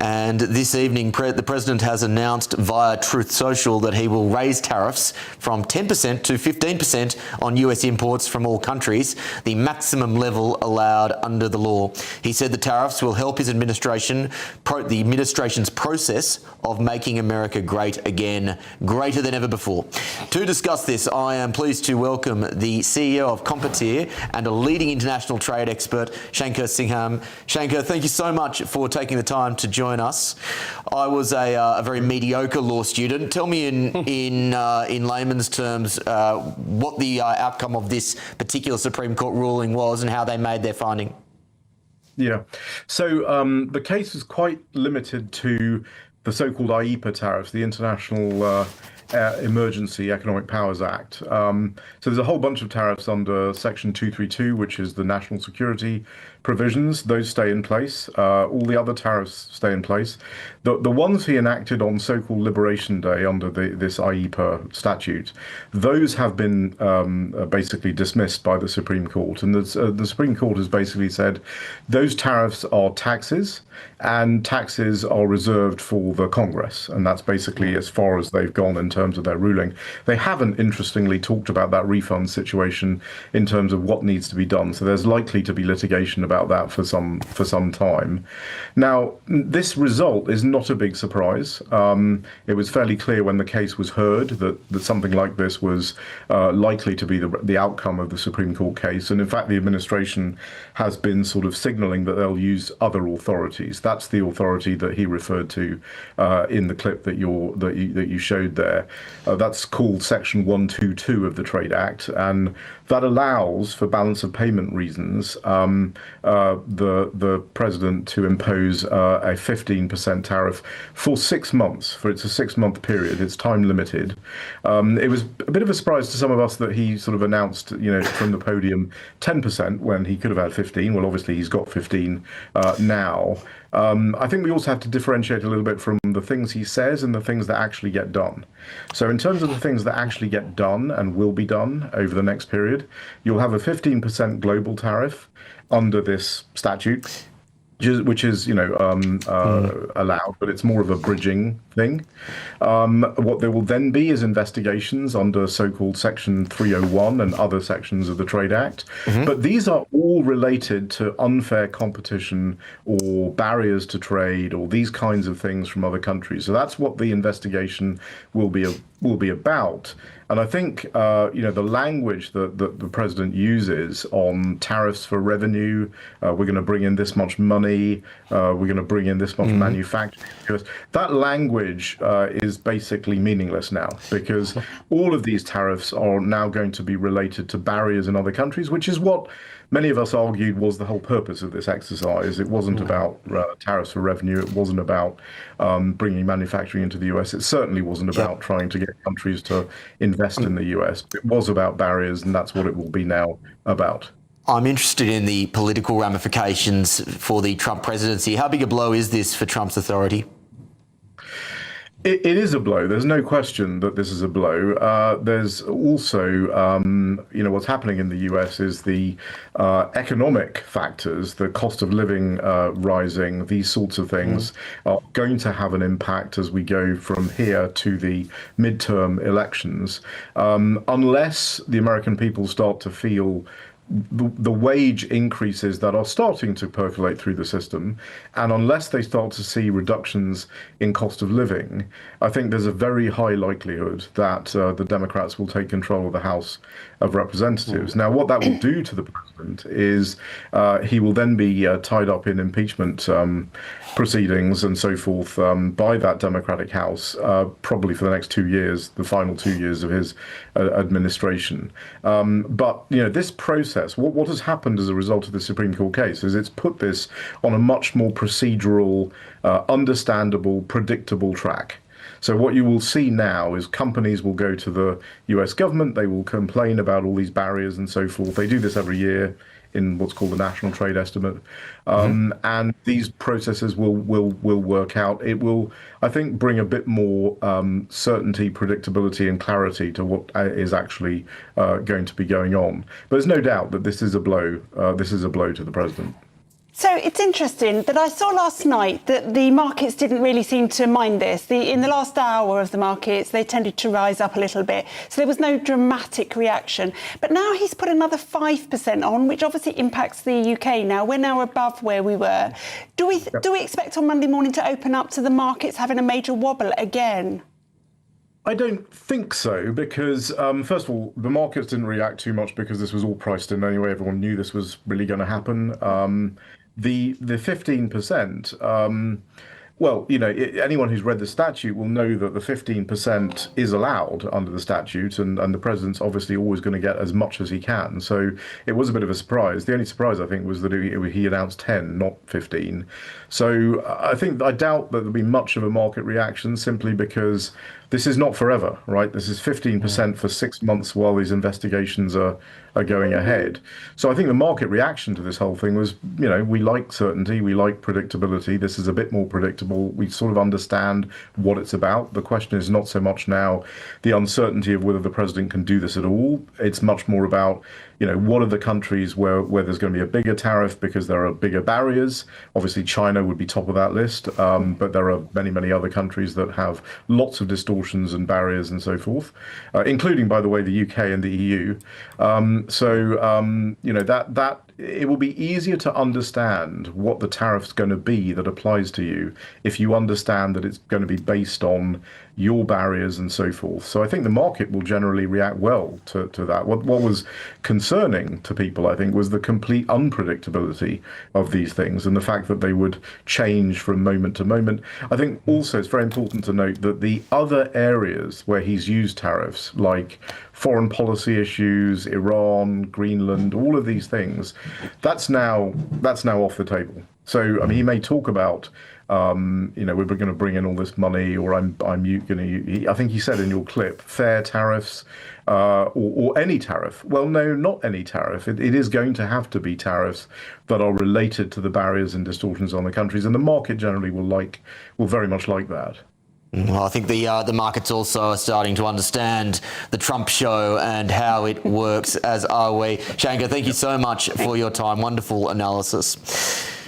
And this evening, the President has announced via Truth Social that he will raise tariffs from 10% to 15% on US imports from all countries, the maximum level allowed under the law. He said the tariffs will help his administration's process of making America great again, greater than ever before. To discuss this, I am pleased to welcome the CEO of Competir and a leading international trade expert, Shanker Singham. Shanker, thank you so much for taking the time to join us. I was a very mediocre law student. Tell me in layman's terms what the outcome of this particular Supreme Court ruling was and how they made their finding. Yeah, so the case is quite limited to the so-called IEEPA tariffs, the International Emergency Economic Powers Act. So there's a whole bunch of tariffs under Section 232, which is the national security provisions. Those stay in place. All the other tariffs stay in place. The ones he enacted on so-called Liberation Day under this IEEPA statute, those have been basically dismissed by the Supreme Court. And the Supreme Court has basically said those tariffs are taxes, and taxes are reserved for the Congress. And that's basically as far as they've gone in terms of their ruling. They haven't, interestingly, talked about that refund situation in terms of what needs to be done. So there's likely to be litigation about that for some time. Now, this result is not a big surprise. It was fairly clear when the case was heard that something like this was likely to be the outcome of the Supreme Court case. And in fact, the administration has been sort of signaling that they'll use other authorities. That's the authority that he referred to in the clip that you showed there. That's called Section 122 of the Trade Act, and that allows, for balance of payment reasons, the president to impose a 15% tariff for 6 months. It's a 6-month period. It's time limited. It was a bit of a surprise to some of us that he sort of announced, from the podium 10% when he could have had 15. Well, obviously he's got 15 now. I think we also have to differentiate a little bit from the things he says and the things that actually get done. So in terms of the things that actually get done and will be done over the next period, you'll have a 15% global tariff under this statute, which is, allowed, but it's more of a bridging thing. What there will then be is investigations under so-called Section 301 and other sections of the Trade Act. But these are all related to unfair competition or barriers to trade or these kinds of things from other countries. So that's what the investigation will be about. And I think, the language that the president uses on tariffs for revenue, we're going to bring in this much money, we're going to bring in this much manufacturing, that language is basically meaningless now, because all of these tariffs are now going to be related to barriers in other countries, which is what many of us argued was the whole purpose of this exercise. It wasn't about tariffs for revenue. It wasn't about bringing manufacturing into the US. It certainly wasn't about trying to get countries to invest in the US. It was about barriers, and that's what it will be now about. I'm interested in the political ramifications for the Trump presidency. How big a blow is this for Trump's authority? It is a blow. There's no question that this is a blow. There's also, what's happening in the US is the economic factors, the cost of living rising, these sorts of things are going to have an impact as we go from here to the midterm elections. Unless the American people start to feel the wage increases that are starting to percolate through the system, and unless they start to see reductions in cost of living, I think there's a very high likelihood that the Democrats will take control of the House of Representatives. Now, what that will do to the president is he will then be tied up in impeachment proceedings and so forth by that Democratic House, probably for the next 2 years, the final 2 years of his administration. But this process, what has happened as a result of the Supreme Court case is it's put this on a much more procedural, understandable, predictable track. So what you will see now is companies will go to the US government, they will complain about all these barriers and so forth. They do this every year in what's called the National Trade Estimate. And these processes will work out. It will, I think, bring a bit more certainty, predictability, and clarity to what is actually going to be going on. But there's no doubt that this is a blow. This is a blow to the president. So it's interesting that I saw last night that the markets didn't really seem to mind this. In the last hour of the markets, they tended to rise up a little bit. So there was no dramatic reaction. But now he's put another 5% on, which obviously impacts the UK now. We're now above where we were. Do we expect on Monday morning to open up to the markets having a major wobble again? I don't think so, because first of all, the markets didn't react too much because this was all priced in anyway. Everyone knew this was really going to happen. The 15%, well, you know, anyone who's read the statute will know that the 15% is allowed under the statute, and the president's obviously always going to get as much as he can. So it was a bit of a surprise. The only surprise, I think, was that he announced 10, not 15. So I doubt that there'll be much of a market reaction, simply because this is not forever, right? This is 15% for 6 months while these investigations are going ahead. So I think the market reaction to this whole thing was, you know, we like certainty, we like predictability. This is a bit more predictable. We sort of understand what it's about. The question is not so much now the uncertainty of whether the president can do this at all. It's much more about, you know, what are the countries where there's going to be a bigger tariff because there are bigger barriers. Obviously, China would be top of that list, but there are many, many other countries that have lots of distortions and barriers and so forth, including, by the way, the UK and the EU. You know, that it will be easier to understand what the tariff's going to be that applies to you if you understand that it's going to be based on your barriers and so forth. So I think the market will generally react well to that. What was concerning to people, I think, was the complete unpredictability of these things and the fact that they would change from moment to moment. I think also it's very important to note that the other areas where he's used tariffs, like foreign policy issues, Iran, Greenland, all of these things, that's now off the table. So I mean, he may talk about, you know, we're going to bring in all this money, or I'm going to. I think he said in your clip, fair tariffs, or any tariff. Well, no, not any tariff. It is going to have to be tariffs that are related to the barriers and distortions on the countries, and the market generally will very much like that. Well, I think the markets also are starting to understand the Trump show and how it works, as are we. Shanker, thank you so much for your time. Wonderful analysis.